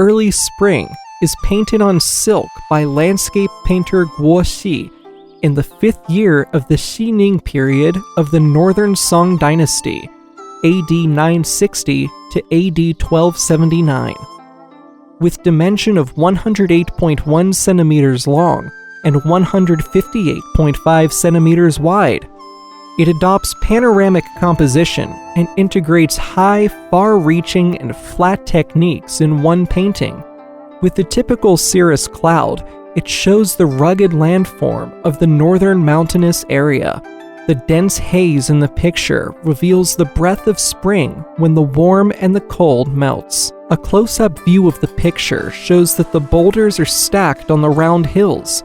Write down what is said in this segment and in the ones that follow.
Early Spring is painted on silk by landscape painter Guo Xi in the 5th year of the Xining period of the Northern Song Dynasty, AD 960 to AD 1279. With dimension of 108.1 centimeters long and 158.5 centimeters wide, it adopts panoramic composition and integrates high, far-reaching, and flat techniques in one painting. With the typical cirrus cloud, it shows the rugged landform of the northern mountainous area. The dense haze in the picture reveals the breath of spring when the warm and the cold melts. A close-up view of the picture shows that the boulders are stacked on the round hills.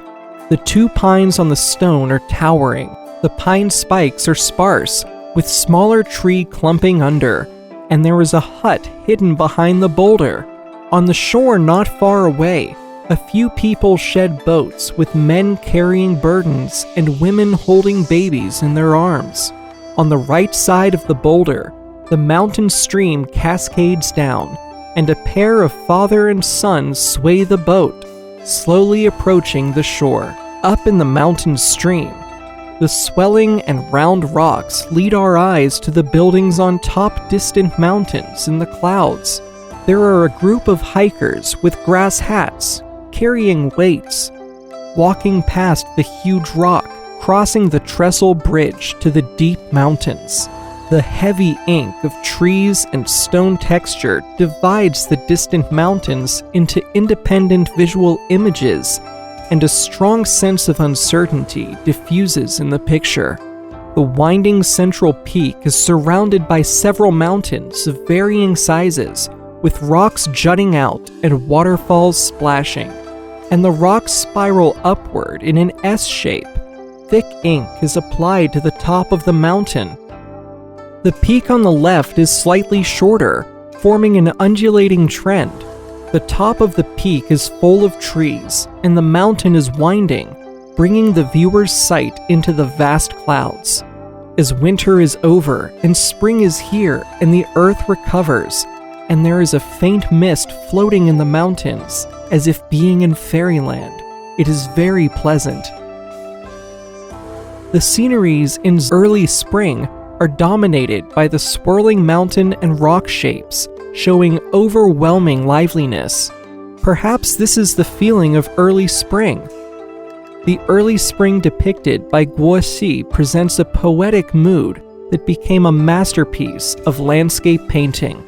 The 2 pines on the stone are towering. The pine spikes are sparse, with smaller tree clumping under, and there is a hut hidden behind the boulder. On the shore not far away, a few people shed boats with men carrying burdens and women holding babies in their arms. On the right side of the boulder, the mountain stream cascades down, and a pair of father and son sway the boat, slowly approaching the shore. Up in the mountain stream, the swelling and round rocks lead our eyes to the buildings on top distant mountains in the clouds. There are a group of hikers with grass hats, carrying weights, walking past the huge rock, crossing the trestle bridge to the deep mountains. The heavy ink of trees and stone texture divides the distant mountains into independent visual images, and a strong sense of uncertainty diffuses in the picture. The winding central peak is surrounded by several mountains of varying sizes, with rocks jutting out and waterfalls splashing, and the rocks spiral upward in an S shape. Thick ink is applied to the top of the mountain. The peak on the left is slightly shorter, forming an undulating trend. The top of the peak is full of trees, and the mountain is winding, bringing the viewer's sight into the vast clouds. As winter is over and spring is here and the earth recovers, and there is a faint mist floating in the mountains, as if being in fairyland, it is very pleasant. The sceneries in early spring are dominated by the swirling mountain and rock shapes, showing overwhelming liveliness. Perhaps this is the feeling of early spring. The early spring depicted by Guo Xi presents a poetic mood that became a masterpiece of landscape painting.